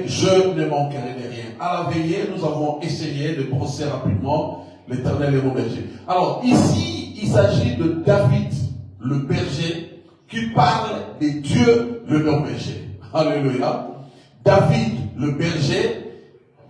je ne manquerai de rien. À la veillée, nous avons essayé de brosser rapidement l'Éternel est mon berger. Alors ici, il s'agit de David, le berger, qui parle de Dieu, le leur berger. Alléluia. David, le berger,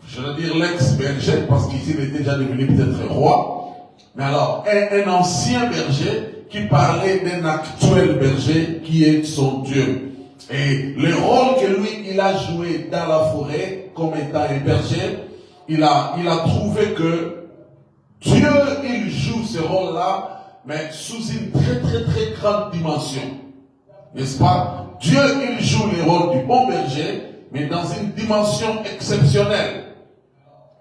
je veux dire l'ex-berger, parce qu'ici il était déjà devenu peut-être roi. Mais alors, un ancien berger qui parlait d'un actuel berger qui est son Dieu. Et le rôle que lui, il a joué dans la forêt, comme étant un berger, il a trouvé que Dieu, il joue ce rôle-là, mais sous une très très très grande dimension. N'est-ce pas? Dieu, il joue le rôle du bon berger, mais dans une dimension exceptionnelle.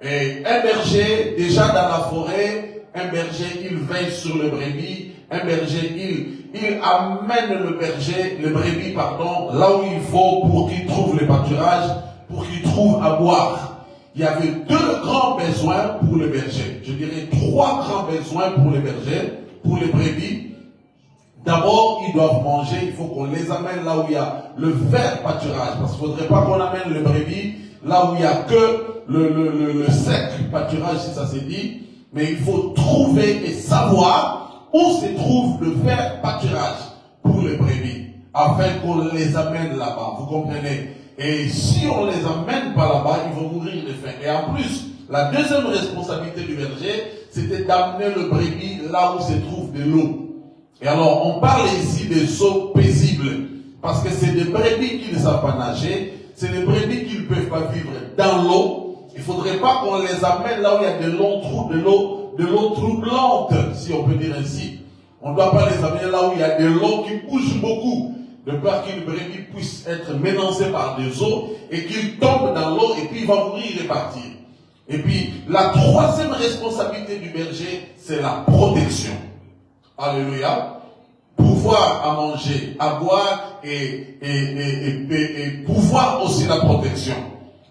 Et un berger, déjà dans la forêt, un berger, il veille sur le brebis, un berger, il amène le brebis, là où il faut pour qu'il trouve le pâturage, pour qu'il trouve à boire. Il y avait deux grands besoins pour le berger. Je dirais trois grands besoins pour le berger, pour les brebis. D'abord, ils doivent manger, il faut qu'on les amène là où il y a le vert pâturage, parce qu'il ne faudrait pas qu'on amène le brebis là où il n'y a que le sec pâturage, si ça s'est dit, mais il faut trouver et savoir où se trouve le vert pâturage pour les brebis, afin qu'on les amène là-bas, vous comprenez? Et si on les amène pas là-bas, ils vont mourir de faim. Et en plus, la deuxième responsabilité du berger, c'était d'amener le brebis là où se trouve de l'eau. Et alors, on parle ici des eaux paisibles, parce que c'est des brebis qui ne savent pas nager, c'est des brebis qui ne peuvent pas vivre dans l'eau. Il ne faudrait pas qu'on les amène là où il y a de longs trous, de l'eau troublante, si on peut dire ainsi. On ne doit pas les amener là où il y a de l'eau qui bouge beaucoup, de peur qu'une brebis puisse être menacée par des eaux et qu'il tombe dans l'eau et puis il va mourir et partir. Et puis, la troisième responsabilité du berger, c'est la protection. Alléluia. Pouvoir à manger, à boire et pouvoir aussi la protection.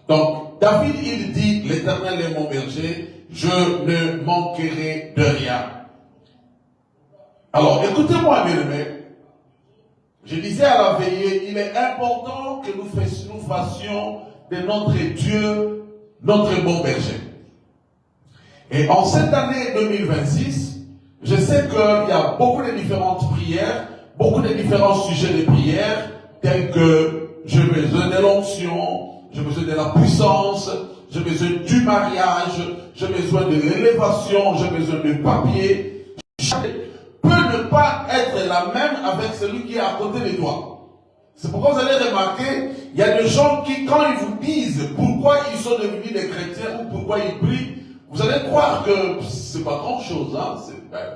Donc, David, il dit, l'Éternel est mon berger, je ne manquerai de rien. Alors, écoutez-moi, mes amis. Je disais à la veillée, il est important que nous fassions de notre Dieu notre bon berger. Et en cette année 2026, je sais qu'il y a beaucoup de différentes prières, beaucoup de différents sujets de prière, tels que j'ai besoin de l'onction, j'ai besoin de la puissance, j'ai besoin du mariage, j'ai besoin de l'élévation, j'ai besoin de papier. Peut ne pas être la même avec celui qui est à côté de toi. C'est pourquoi vous allez remarquer, il y a des gens qui, quand ils vous disent pourquoi ils sont devenus des chrétiens ou pourquoi ils prient, vous allez croire que c'est pas grand chose, hein,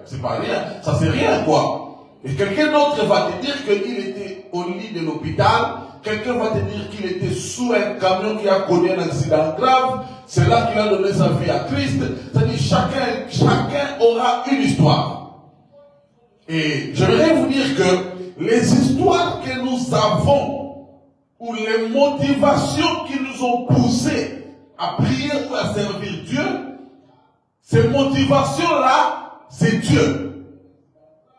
c'est pas rien, ça c'est rien quoi. Et quelqu'un d'autre va te dire qu'il était au lit de l'hôpital, quelqu'un va te dire qu'il était sous un camion qui a connu un accident grave, c'est là qu'il a donné sa vie à Christ. C'est-à-dire chacun aura une histoire. Et j'aimerais vous dire que les histoires que nous avons, ou les motivations qui nous ont poussés à prier ou à servir Dieu, ces motivations-là, c'est Dieu.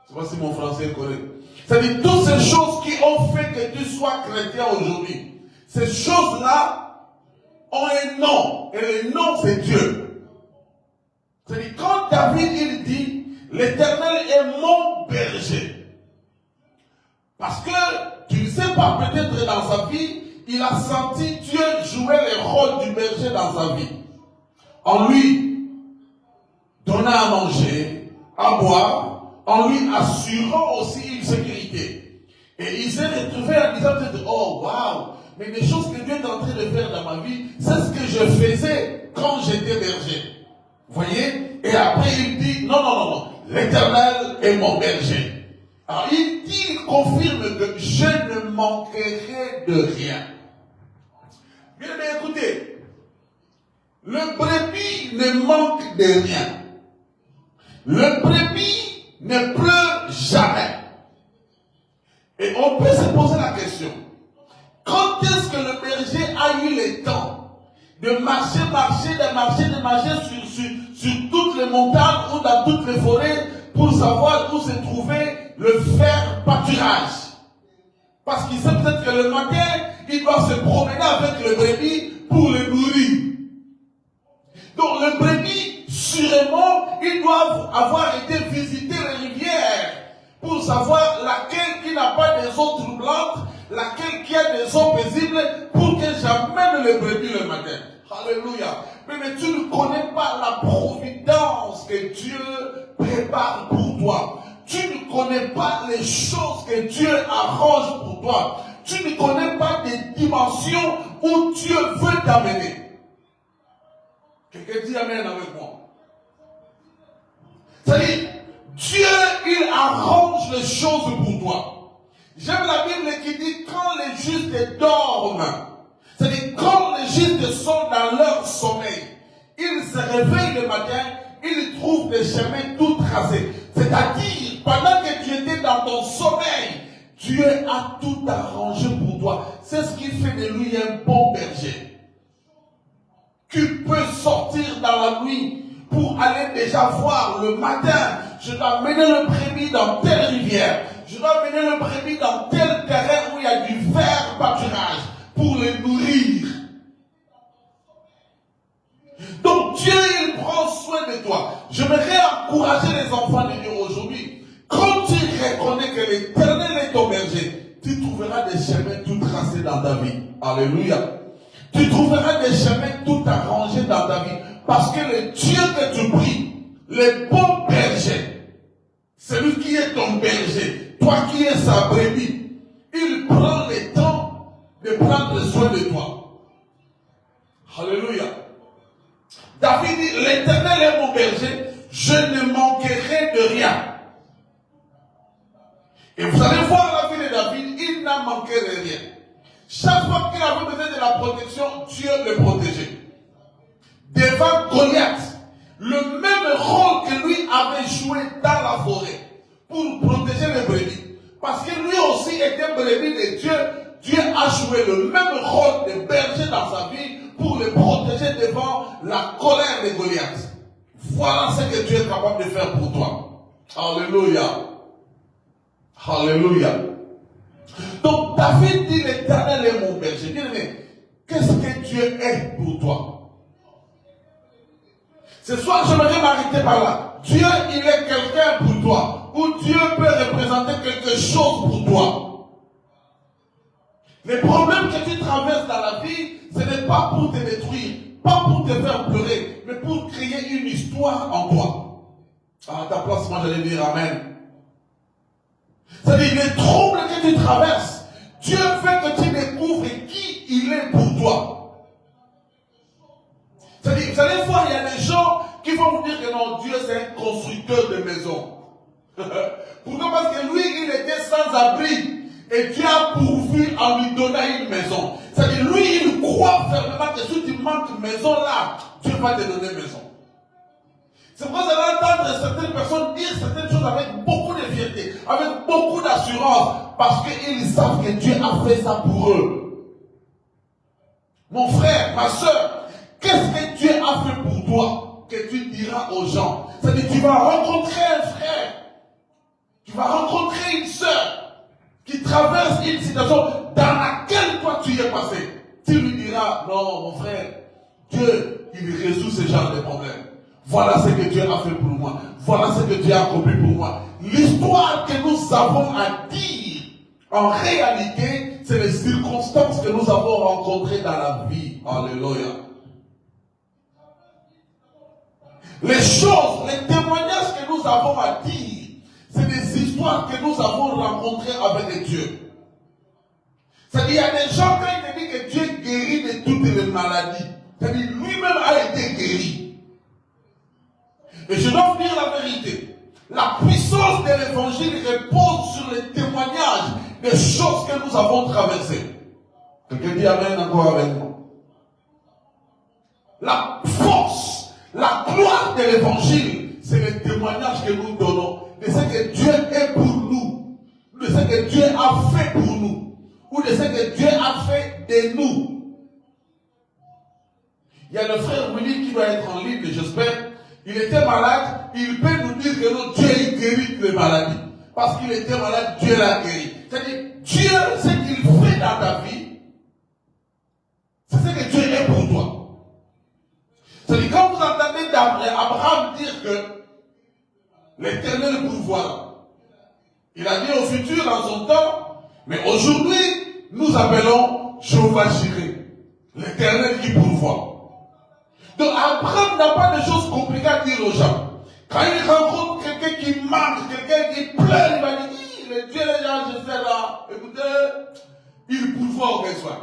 Je ne sais pas si mon français est correct. C'est-à-dire toutes ces choses qui ont fait que tu sois chrétien aujourd'hui. Ces choses-là ont un nom. Et le nom, c'est Dieu. C'est-à-dire quand David, il dit, l'Éternel est mon berger. Parce que, tu ne sais pas, peut-être dans sa vie, il a senti Dieu jouer le rôle du berger dans sa vie. En lui donnant à manger, à boire, en lui assurant aussi une sécurité. Et il s'est retrouvé en disant peut-être, oh waouh, mais des choses que Dieu est en train de faire dans ma vie, c'est ce que je faisais quand j'étais berger. Vous voyez? Et après il dit, non, l'Éternel est mon berger. Alors il confirme que je ne manquerai de rien. Bien, mais écoutez, le brebis ne manque de rien. Le brebis ne pleure jamais. Et on peut se poser la question, quand est-ce que le berger a eu le temps de marcher sur toutes les montagnes ou dans toutes les forêts pour savoir où se trouvait le vert pâturage? Parce qu'il sait peut-être que le matin, il doit se promener avec le brebis amènes les brebis le matin. Alléluia. Mais tu ne connais pas la providence que Dieu prépare pour toi. Tu ne connais pas les choses que Dieu arrange pour toi. Tu ne connais pas des dimensions où Dieu veut t'amener. Quelqu'un dit amen avec moi. C'est-à-dire, Dieu, il arrange les choses pour toi. J'aime la Bible qui dit quand les justes dorment, c'est-à-dire quand les justes sont dans leur sommeil, ils se réveillent le matin, ils trouvent des chemins tout tracés. C'est-à-dire, pendant que tu étais dans ton sommeil, Dieu a tout arrangé pour toi. C'est ce qui fait de lui un bon berger. Tu peux sortir dans la nuit pour aller déjà voir le matin. Je dois mener le brebis dans telle rivière. Je dois mener le brebis dans tel terrain où il y a du vert pâturage pour les nourrir. Donc Dieu, il prend soin de toi. J'aimerais encourager les enfants de Dieu aujourd'hui. Quand tu reconnais que l'Éternel est ton berger, tu trouveras des chemins tout tracés dans ta vie. Alléluia. Tu trouveras des chemins tout arrangés dans ta vie. Parce que le Dieu que tu pries, le bon berger, celui qui est ton berger, toi qui es sa brebis, il prend le temps de prendre soin de toi. Alléluia. David dit, l'Éternel est mon berger, je ne manquerai de rien. Et vous allez voir la vie de David, il n'a manqué de rien. Chaque fois qu'il avait besoin de la protection, Dieu le protégeait. Devant Goliath, le même rôle que lui avait joué dans la forêt pour protéger les brebis. Parce que lui aussi était brebis de Dieu. Dieu a joué le même rôle de berger dans sa vie pour le protéger devant la colère de Goliath. Voilà ce que Dieu est capable de faire pour toi. Alléluia. Alléluia. Donc David dit, l'Éternel est mon berger. Bien aimé, qu'est-ce que Dieu est pour toi? Ce soir, j'aimerais m'arrêter par là. Dieu, il est quelqu'un pour toi. Ou Dieu peut représenter quelque chose pour toi. Les problèmes que tu traverses dans la vie, ce n'est pas pour te détruire, pas pour te faire pleurer, mais pour créer une histoire en toi. À ta place, moi j'allais dire Amen. C'est-à-dire, les troubles que tu traverses, Dieu fait que tu découvres qui il est pour toi. C'est-à-dire, vous allez voir, il y a des gens qui vont vous dire que non, Dieu c'est un constructeur de maisons. Pourquoi? Parce que lui, il était sans abri. Et Dieu a pourvu en lui donnant une maison. C'est-à-dire, lui, il croit fermement que si tu manques maison là, Dieu va te donner maison. C'est pourquoi vous allez entendre certaines personnes dire certaines choses avec beaucoup de fierté, avec beaucoup d'assurance, parce qu'ils savent que Dieu a fait ça pour eux. Mon frère, ma soeur, qu'est-ce que Dieu a fait pour toi que tu diras aux gens? C'est-à-dire, tu vas rencontrer un frère, tu vas rencontrer une soeur qui traverse une situation dans laquelle toi tu y es passé. Tu lui diras, non mon frère, Dieu, il résout ce genre de problème. Voilà ce que Dieu a fait pour moi. Voilà ce que Dieu a accompli pour moi. L'histoire que nous avons à dire, en réalité, c'est les circonstances que nous avons rencontrées dans la vie. Alléluia. Les choses, les témoignages que nous avons à dire, c'est des histoires que nous avons rencontrées avec Dieu. C'est-à-dire, il y a des gens, quand ils te disent que Dieu guérit de toutes les maladies, c'est-à-dire, lui-même a été guéri. Et je dois vous dire la vérité. La puissance de l'évangile repose sur les témoignages des choses que nous avons traversées. Quelqu'un dit Amen encore avec moi. La force, la gloire de l'évangile, c'est le témoignage que nous donnons de ce que Dieu est pour nous, de ce que Dieu a fait pour nous, ou de ce que Dieu a fait de nous. Il y a le frère Willy qui va être en ligne, j'espère. Il était malade, il peut nous dire que non, Dieu il guérit les maladies. Parce qu'il était malade, Dieu l'a guéri. C'est-à-dire, Dieu, ce qu'il fait dans ta vie, c'est ce que Dieu est pour toi. C'est-à-dire, quand vous entendez Abraham dire que l'Éternel pourvoira, il a dit au futur dans son temps, mais aujourd'hui, nous appelons Jéhovah Jireh. L'Éternel qui pourvoit. Donc Abraham n'a pas de choses compliquées à dire aux gens. Quand il rencontre quelqu'un qui manque, quelqu'un qui pleure, il va dire, le Dieu les gens, je sais là, écoutez, il pourvoit au besoin.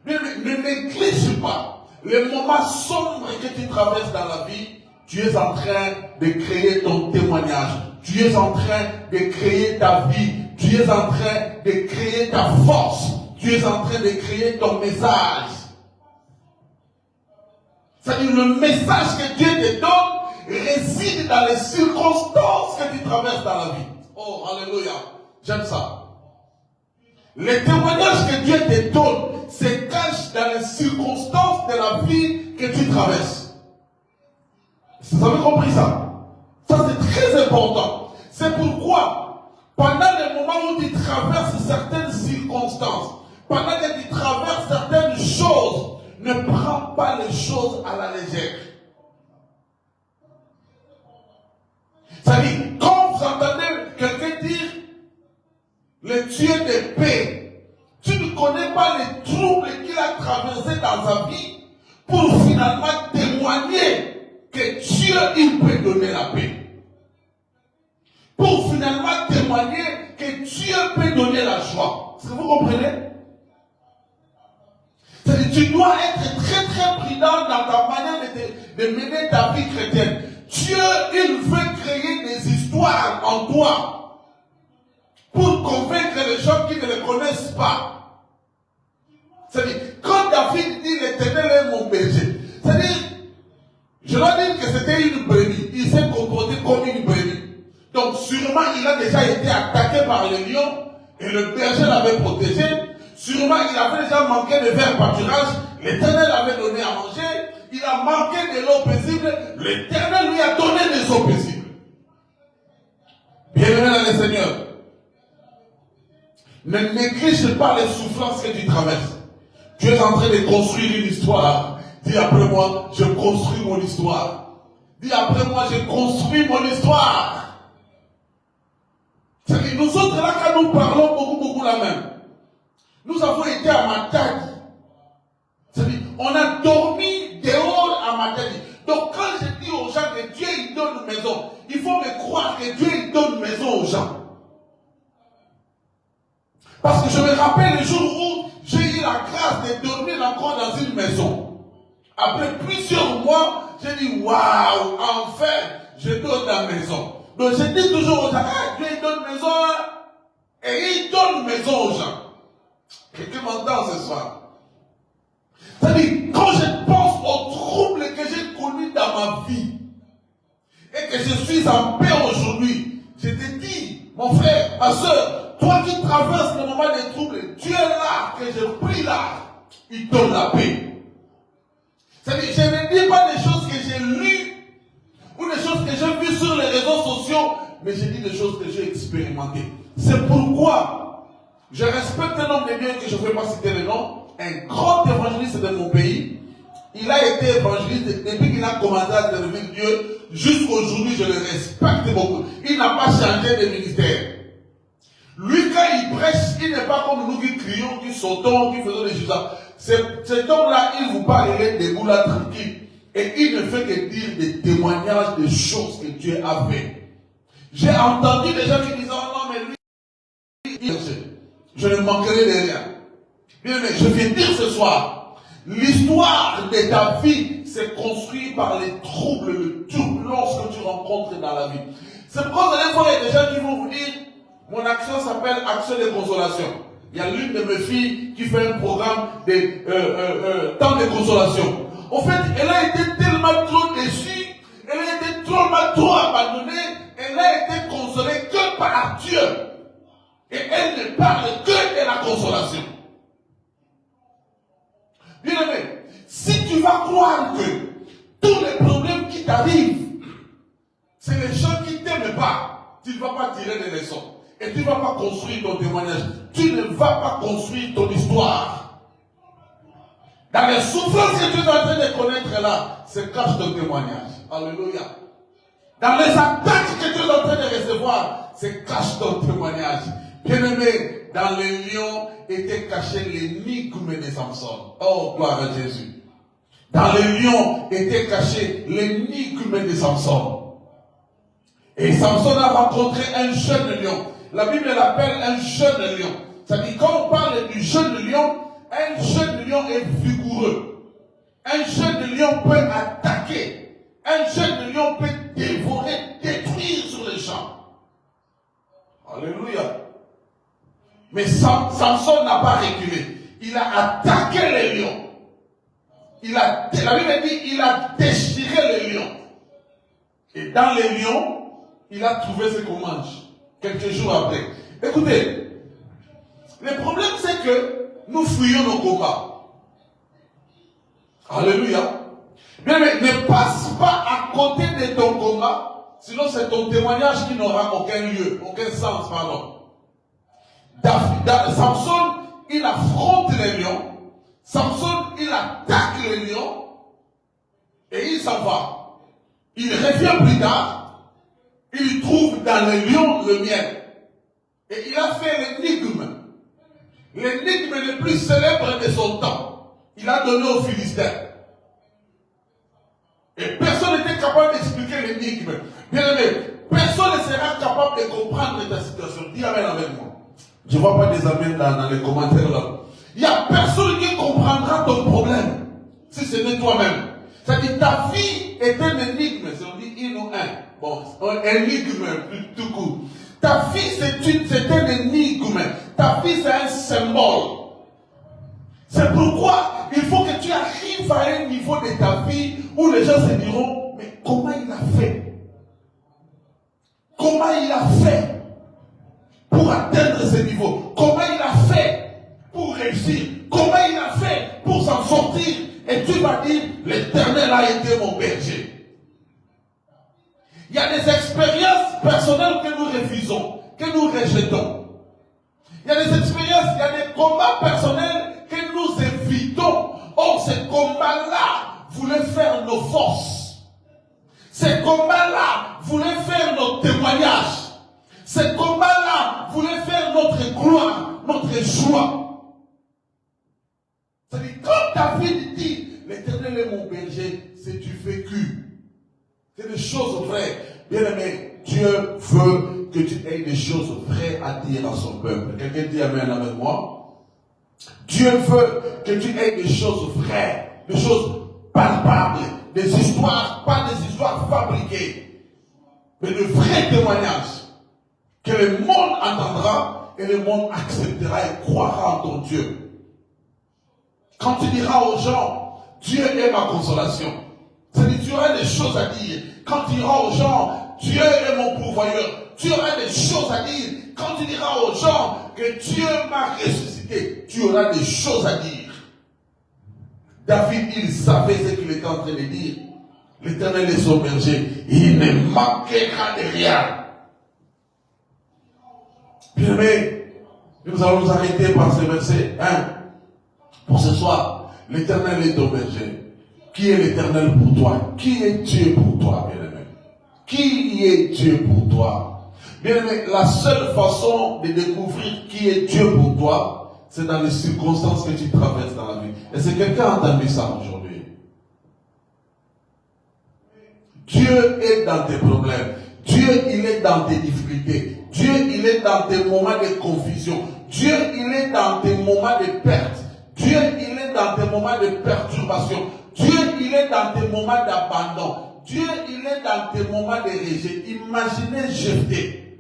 Mais ne néglige pas les moments sombres que tu traverses dans la vie. Tu es en train de créer ton témoignage. Tu es en train de créer ta vie. Tu es en train de créer ta force. Tu es en train de créer ton message. C'est-à-dire le message que Dieu te donne réside dans les circonstances que tu traverses dans la vie. Oh, alléluia. J'aime ça. Les témoignages que Dieu te donne se cachent dans les circonstances de la vie que tu traverses. Vous avez compris ça? Ça c'est très important. C'est pourquoi, pendant les moments où tu traverses certaines circonstances, pendant que tu traverses certaines choses, ne prends pas les choses à la légère. C'est-à-dire, quand vous entendez quelqu'un dire le Dieu de paix, tu ne connais pas les troubles qu'il a traversés dans sa vie pour finalement témoigner que Dieu, il peut donner la paix. Pour finalement témoigner que Dieu peut donner la joie. Est-ce que vous comprenez? C'est-à-dire, tu dois être très très prudent dans ta manière de mener ta vie chrétienne. Dieu, il veut créer des histoires en toi pour convaincre les gens qui ne le connaissent pas. C'est-à-dire, quand David dit l'Éternel est mon berger, c'est-à-dire, je dois dire que c'était une brebis. Il s'est comporté comme une brebis. Donc, sûrement, il a déjà été attaqué par les lions et le berger l'avait protégé. Sûrement, il avait déjà manqué de verre pâturage. L'Éternel avait donné à manger. Il a manqué de l'eau paisible. L'Éternel lui a donné des eaux paisibles. Bienvenue dans le Seigneur. Ne néglige pas les souffrances que tu traverses. Tu es en train de construire une histoire. Dis après moi, je construis mon histoire. Dis après moi, je construis mon histoire. C'est-à-dire, nous autres là, quand nous parlons beaucoup la même. Nous avons été à Matadi. C'est-à-dire, on a dormi dehors à Matadi. Donc quand je dis aux gens que Dieu il donne une maison, il faut me croire que Dieu il donne une maison aux gens. Parce que je me rappelle le jour où j'ai eu la grâce de dormir encore dans une maison. Après plusieurs mois, j'ai dit waouh, enfin, je donne la maison. Donc je dis toujours aux gens, ah, Dieu il donne maison, hein? Et il donne maison aux gens. Quelqu'un m'entend ce soir? C'est-à-dire, quand je pense aux troubles que j'ai connus dans ma vie, et que je suis en paix aujourd'hui, je te dis, mon frère, ma soeur, toi qui traverses le moment des troubles, Dieu est là, que je prie là, il donne la paix. C'est-à-dire, je ne dis pas des choses que j'ai lues, ou des choses que j'ai vues sur les réseaux sociaux, mais je dis des choses que j'ai expérimentées. C'est pourquoi je respecte un homme de Dieu que je ne vais pas citer le nom, un grand évangéliste de mon pays. Il a été évangéliste depuis qu'il a commencé à servir Dieu. Jusqu'aujourd'hui, je le respecte beaucoup. Il n'a pas changé de ministère. Lui, quand il prêche, il n'est pas comme nous qui crions, qui sautons, qui faisons des choses. Cet homme-là, il vous parlerait des boulas tranquilles. Et il ne fait que dire des témoignages des choses que Dieu a fait. J'ai entendu des gens qui disent, oh non, mais lui, je ne manquerai de rien. Bien, mais je viens dire ce soir, l'histoire de ta vie s'est construite par les troubles, le turbulence que tu rencontres dans la vie. C'est pourquoi des fois, il y a des gens qui vont vous dire, mon action s'appelle Action de consolation. Il y a l'une de mes filles qui fait un programme de temps de consolation. En fait, elle a été tellement trop déçue, elle a été trop abandonnée, elle a été consolée que par Dieu. Et elle ne parle que de la consolation. Bien aimé, si tu vas croire que tous les problèmes qui t'arrivent, c'est les gens qui ne t'aiment pas, tu ne vas pas tirer des leçons. Et tu ne vas pas construire ton témoignage. Tu ne vas pas construire ton histoire. Dans les souffrances que tu es en train de connaître là, se cache ton témoignage. Alléluia. Dans les attaques que tu es en train de recevoir, se cache ton témoignage. Bien-aimé, dans les lions était caché l'énigme de Samson. Oh, gloire à Jésus. Dans les lions était caché l'énigme de Samson. Et Samson a rencontré un jeune lion. La Bible l'appelle un jeune lion. C'est-à-dire, quand on parle du jeune lion, un jeune lion est vigoureux. Un jeune lion peut attaquer. Un jeune lion peut dévorer, détruire sur les champs. Alléluia. Mais Samson n'a pas reculé. Il a attaqué les lions. La Bible dit il a déchiré les lions. Et dans les lions, il a trouvé ce qu'on mange. Quelques jours après. Écoutez, le problème c'est que nous fuyons nos combats. Alléluia. Bien, mais ne passe pas à côté de ton combat, sinon c'est ton témoignage qui n'aura aucun lieu, aucun sens, pardon. Samson, il affronte les lions. Samson, il attaque les lions. Et il s'en va. Il revient plus tard. Il trouve dans les lions le miel. Et il a fait l'énigme. L'énigme le plus célèbre de son temps. Il a donné aux Philistins. Et personne n'était capable d'expliquer l'énigme. Bien aimé, personne ne sera capable de comprendre ta situation. Dis amen avec moi. Je ne vois pas des amens dans les commentaires là. Il n'y a personne qui comprendra ton problème si ce n'est toi-même. C'est-à-dire ta vie est une énigme. Si on dit une ou un. Bon, énigme tout court. Ta vie c'est un énigme. Ta vie c'est un symbole. C'est pourquoi il faut que tu arrives à un niveau de ta vie où les gens se diront, mais comment il a fait? Comment il a fait pour atteindre ce niveau? Comment il a fait pour réussir? Comment il a fait pour s'en sortir? Et tu vas dire, l'Éternel a été mon berger. Il y a des expériences personnelles que nous refusons, que nous rejetons. Il y a des expériences, il y a des combats personnels que nous évitons. Or, ces combats-là voulaient faire nos forces. Ces combats-là voulaient faire nos témoignages. Ces combats-là voulaient faire notre gloire, notre joie. C'est-à-dire, quand David dit, l'Éternel est mon berger, c'est du vécu. C'est des choses vraies. Bien aimé, Dieu veut que tu aies des choses vraies à dire à son peuple. Quelqu'un dit amen avec moi. Dieu veut que tu aies des choses vraies, des choses palpables, des histoires, pas des histoires fabriquées, mais de vrais témoignages que le monde entendra et le monde acceptera et croira en ton Dieu. Quand tu diras aux gens, Dieu est ma consolation, c'est-à-dire tu auras des choses à dire. Quand tu diras aux gens, Dieu est mon pourvoyeur, tu auras des choses à dire. Quand tu diras aux gens que Dieu m'a ressuscité, tu auras des choses à dire. David, il savait ce qu'il était en train de dire. L'Éternel est son berger. Il ne manquera de rien. Bien aimé, nous allons nous arrêter par ce verset 1. Pour ce soir, l'Éternel est ton berger. Qui est l'Éternel pour toi? Qui est Dieu pour toi, bien aimé? Qui est Dieu pour toi? Bien aimé, la seule façon de découvrir qui est Dieu pour toi, c'est dans les circonstances que tu traverses dans la vie. Est-ce que quelqu'un a entendu ça aujourd'hui? Dieu est dans tes problèmes. Dieu, il est dans tes difficultés. Dieu, il est dans tes moments de confusion. Dieu, il est dans tes moments de perte. Dieu, il est dans tes moments de perturbation. Dieu, il est dans tes moments d'abandon. Dieu, il est dans tes moments de rejet. Imaginez Jephthé,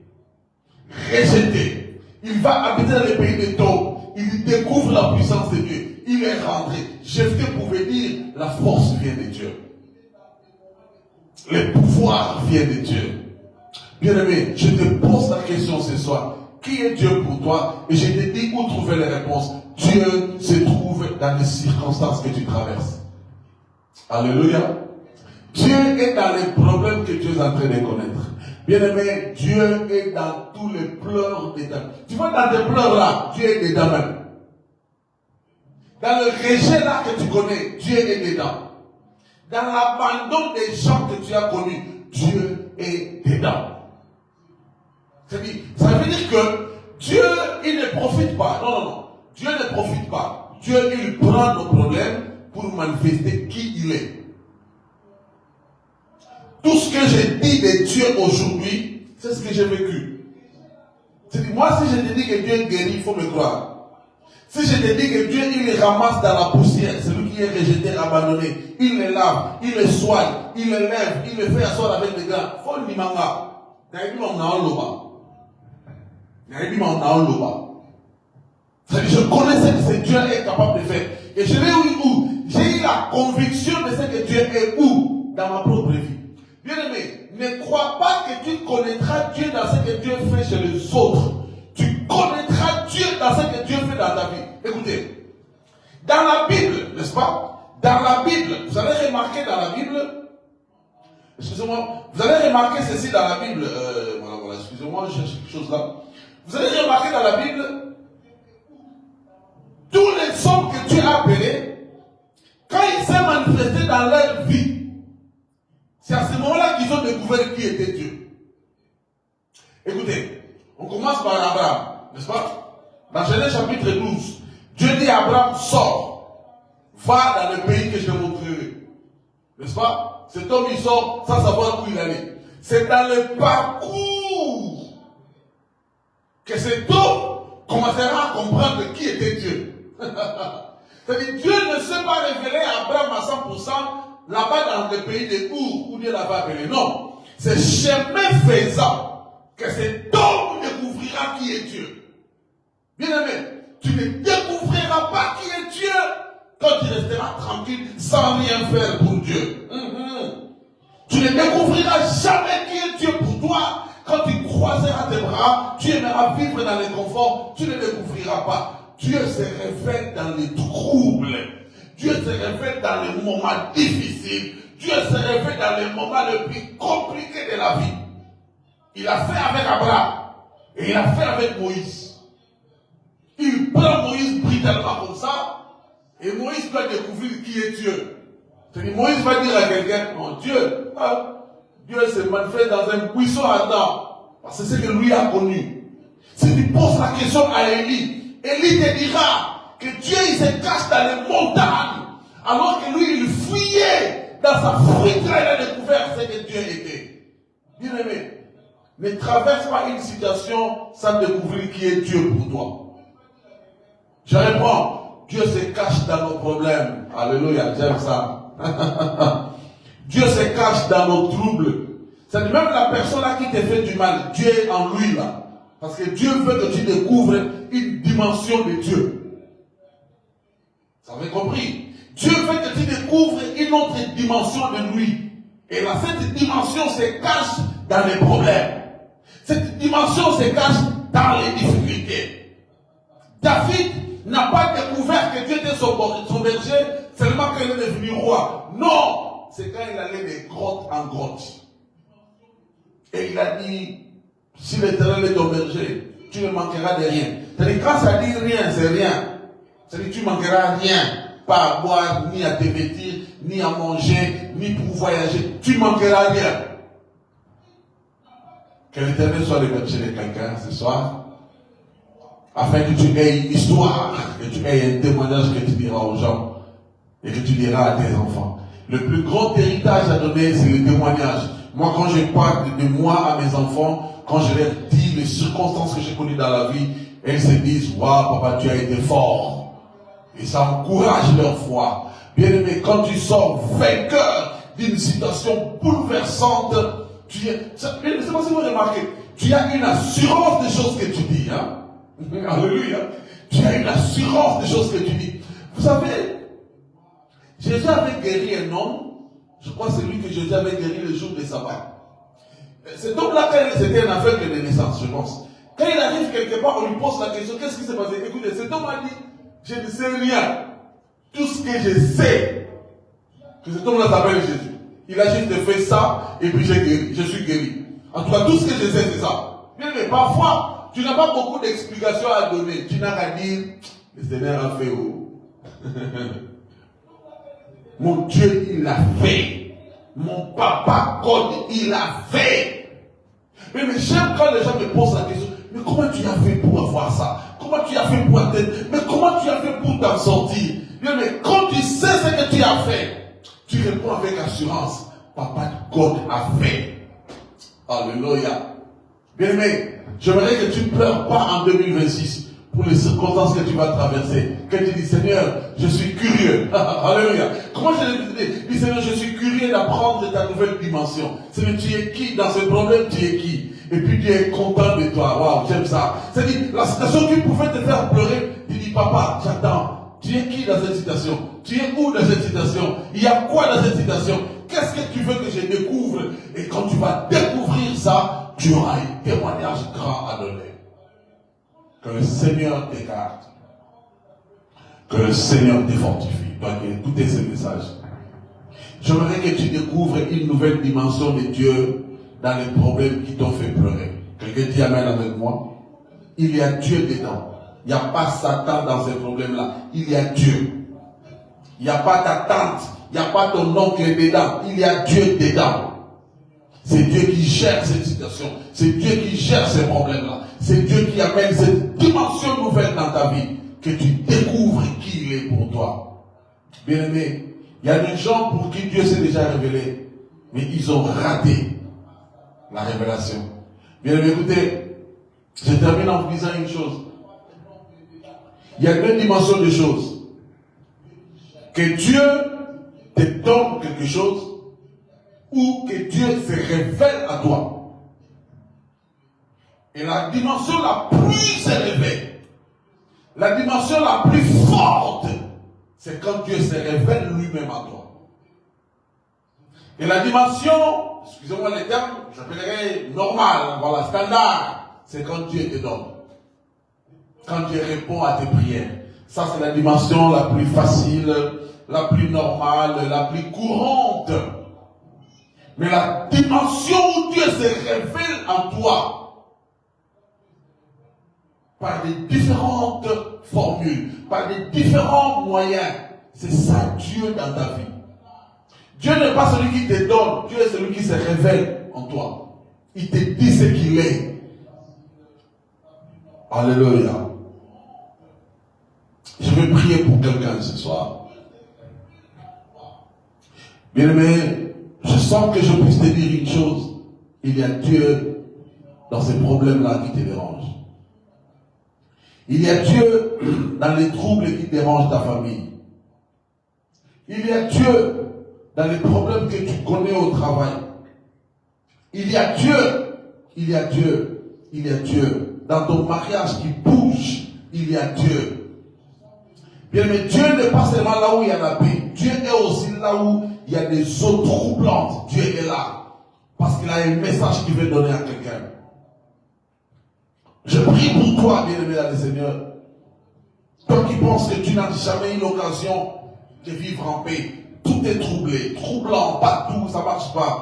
rejeté. Il va habiter dans le pays de Tob. Il découvre la puissance de Dieu. Il est rentré. Jephthé pouvait dire, la force vient de Dieu. Le pouvoir vient de Dieu. Bien-aimé, je te pose la question ce soir. Qui est Dieu pour toi? Et je te dis où trouver les réponses. Dieu se trouve dans les circonstances que tu traverses. Alléluia. Dieu est dans les problèmes que tu es en train de connaître. Bien-aimé, Dieu est dans tous les pleurs de ta vie. Tu vois, dans tes pleurs là, Dieu est dedans même. Dans le rejet là que tu connais, Dieu est dedans. Dans l'abandon des gens que tu as connus, Dieu est dedans. Ça veut dire que Dieu, il ne profite pas. Non, non, non. Dieu ne profite pas. Dieu, il prend nos problèmes pour manifester qui il est. Tout ce que j'ai dit de Dieu aujourd'hui, c'est ce que j'ai vécu. Moi, si je te dis que Dieu guérit, il faut me croire. Si je te dis que Dieu, il les ramasse dans la poussière, celui qui est rejeté, abandonné, il les lave, il les soigne, il les lève, il les fait asseoir avec des gars. Faut le nimanga. Je connais ce que Dieu est capable de faire. Et je l'ai eu où? J'ai eu la conviction de ce que Dieu est où? Dans ma propre vie. Bien-aimé, ne crois pas que tu connaîtras Dieu dans ce que Dieu fait chez les autres. Tu connaîtras Dieu dans ce que Dieu fait dans ta vie. Écoutez, dans la Bible, n'est-ce pas? Dans la Bible, vous allez remarquer dans la Bible, excusez-moi, vous allez remarquer ceci dans la Bible, voilà, excusez-moi, je cherche quelque chose là. Vous allez remarquer dans la Bible, tous les hommes que Dieu a appelés, quand ils s'est manifesté dans leur vie, c'est à ce moment-là qu'ils ont découvert qui était Dieu. Écoutez, on commence par Abraham, n'est-ce pas? Dans Genèse chapitre 12, Dieu dit à Abraham, sors, va dans le pays que je te montrerai. N'est-ce pas? Cet homme, il sort sans savoir où il allait. C'est dans le parcours que cet homme commencera à comprendre qui était Dieu. C'est-à-dire, Dieu ne s'est pas révélé à Abraham à 100% là-bas dans le pays de Our, où Dieu l'avait appelé. Non. C'est chemin faisant que cet homme découvrira qui est Dieu. Bien-aimé, tu ne découvriras pas qui est Dieu quand tu resteras tranquille sans rien faire pour Dieu. Tu ne découvriras jamais qui est Dieu pour toi quand tu croiseras tes bras, tu aimeras vivre dans le confort, tu ne découvriras pas. Dieu se révèle dans les troubles. Dieu se révèle dans les moments difficiles. Dieu se révèle dans les moments les plus compliqués de la vie. Il a fait avec Abraham et il a fait avec Moïse. Il prend Moïse brutalement comme ça et Moïse doit découvrir qui est Dieu. C'est-à-dire, Moïse va dire à quelqu'un, non, Dieu se manifeste dans un buisson ardent. Parce que c'est ce que lui a connu. Si tu poses la question à Élie, Élie te dira que Dieu il se cache dans les montagnes. Alors que lui, il fuyait dans sa fuite, il a découvert ce que Dieu était. Bien aimé, ne traverse pas une situation sans découvrir qui est Dieu pour toi. Je réponds, Dieu se cache dans nos problèmes. Alléluia, j'aime ça. Dieu se cache dans nos troubles. C'est même la personne là qui te fait du mal. Dieu est en lui là. Parce que Dieu veut que tu découvres une dimension de Dieu. Vous avez compris? Dieu veut que tu découvres une autre dimension de lui. Et là, cette dimension se cache dans les problèmes. Cette dimension se cache dans les difficultés. David n'a pas découvert que Dieu était son berger seulement quand il est devenu roi. Non, c'est quand il allait de grotte en grotte. Et il a dit, si l'Éternel est ton berger, tu ne manqueras de rien. C'est-à-dire, quand ça dit rien, c'est rien. C'est-à-dire, tu ne manqueras rien. Pas à boire, ni à te vêtir, ni à manger, ni pour voyager. Tu ne manqueras rien. Que l'Éternel soit le berger de quelqu'un ce soir, afin que tu aies une histoire, que tu aies un témoignage que tu diras aux gens et que tu diras à tes enfants. Le plus grand héritage à donner, c'est le témoignage. Moi, quand je parle de moi à mes enfants, quand je leur dis les circonstances que j'ai connues dans la vie, elles se disent, waouh, papa, tu as été fort. Et ça encourage leur foi. Bien aimé, quand tu sors vainqueur d'une situation bouleversante, tu es, c'est pas si vous remarquez, tu as une assurance des choses que tu dis, hein. Alléluia. Tu as une assurance des choses que tu dis. Vous savez, Jésus avait guéri un homme, je crois que c'est lui que Jésus avait guéri le jour de sabbat. Cet homme-là, c'était un aveugle de naissance, je pense. Quand il arrive quelque part, on lui pose la question, qu'est-ce qui s'est passé? Écoutez, cet homme a dit, je ne sais rien. Tout ce que je sais, que cet homme-là s'appelle Jésus. Il a juste fait ça, et puis je suis guéri. En tout cas, tout ce que je sais, c'est ça. Bien, mais parfois, tu n'as pas beaucoup d'explications à donner. Tu n'as qu'à dire, le Seigneur a fait où? Mon Dieu, il l'a fait. Mon papa God, il l'a fait. Mais j'aime quand les gens me posent la question, mais comment tu as fait pour avoir ça? Comment tu as fait pour atteindre? Mais comment tu as fait pour t'en sortir? Bien, mais quand tu sais ce que tu as fait, tu réponds avec assurance. Papa God a fait. Alléluia. Bien aimé, j'aimerais que tu ne pleures pas en 2026 pour les circonstances que tu vas traverser. Que tu dis, Seigneur, je suis curieux. Alléluia. Comment je dis, Seigneur, je suis curieux d'apprendre ta nouvelle dimension. Seigneur, tu es qui dans ce problème? Tu es qui? Et puis tu es content de toi. Waouh, j'aime ça. C'est-à-dire, la situation qui pouvait te faire pleurer, tu dis, papa, j'attends. Tu es qui dans cette situation? Tu es où dans cette situation? Il y a quoi dans cette situation? Qu'est-ce que tu veux que je découvre? Et quand tu vas découvrir ça, tu auras un témoignage grand à donner. Que le Seigneur t'écarte. Que le Seigneur te fortifie. Toi qui écoutez ce message. J'aimerais que tu découvres une nouvelle dimension de Dieu dans les problèmes qui t'ont fait pleurer. Quelqu'un dit Amen avec moi? Il y a Dieu dedans. Il n'y a pas Satan dans ces problèmes-là. Il y a Dieu. Il n'y a pas ta tante. Il n'y a pas ton oncle dedans. Il y a Dieu dedans. C'est Dieu qui gère cette situation. C'est Dieu qui gère ces problèmes-là. C'est Dieu qui amène cette dimension nouvelle dans ta vie. Que tu découvres qui il est pour toi. Bien aimé, il y a des gens pour qui Dieu s'est déjà révélé. Mais ils ont raté la révélation. Bien aimé, écoutez, je termine en vous disant une chose. Il y a deux dimensions de choses. Que Dieu te donne quelque chose ou que Dieu se révèle à toi. Et la dimension la plus élevée, la dimension la plus forte, c'est quand Dieu se révèle lui-même à toi. Et la dimension, excusez-moi les termes, j'appellerais normale, voilà, standard, c'est quand Dieu te donne. Quand Dieu répond à tes prières. Ça, c'est la dimension la plus facile, la plus normale, la plus courante. Mais la dimension où Dieu se révèle en toi, par des différentes formules, par des différents moyens, c'est ça Dieu dans ta vie. Dieu n'est pas celui qui te donne, Dieu est celui qui se révèle en toi. Il te dit ce qu'il est. Alléluia. Je vais prier pour quelqu'un ce soir. Bien-aimé, je sens que je puisse te dire une chose. Il y a Dieu dans ces problèmes-là qui te dérangent. Il y a Dieu dans les troubles qui dérangent ta famille. Il y a Dieu dans les problèmes que tu connais au travail. Il y a Dieu, il y a Dieu, il y a Dieu. Dans ton mariage qui bouge, il y a Dieu. Bien, mais Dieu n'est pas seulement là où il y a la paix. Dieu est aussi là où il y a des eaux troublantes. Dieu est là. Parce qu'il a un message qu'il veut donner à quelqu'un. Je prie pour toi, bien-aimé dans le Seigneur. Toi qui penses que tu n'as jamais eu l'occasion de vivre en paix. Tout est troublé, troublant, partout, ça ne marche pas.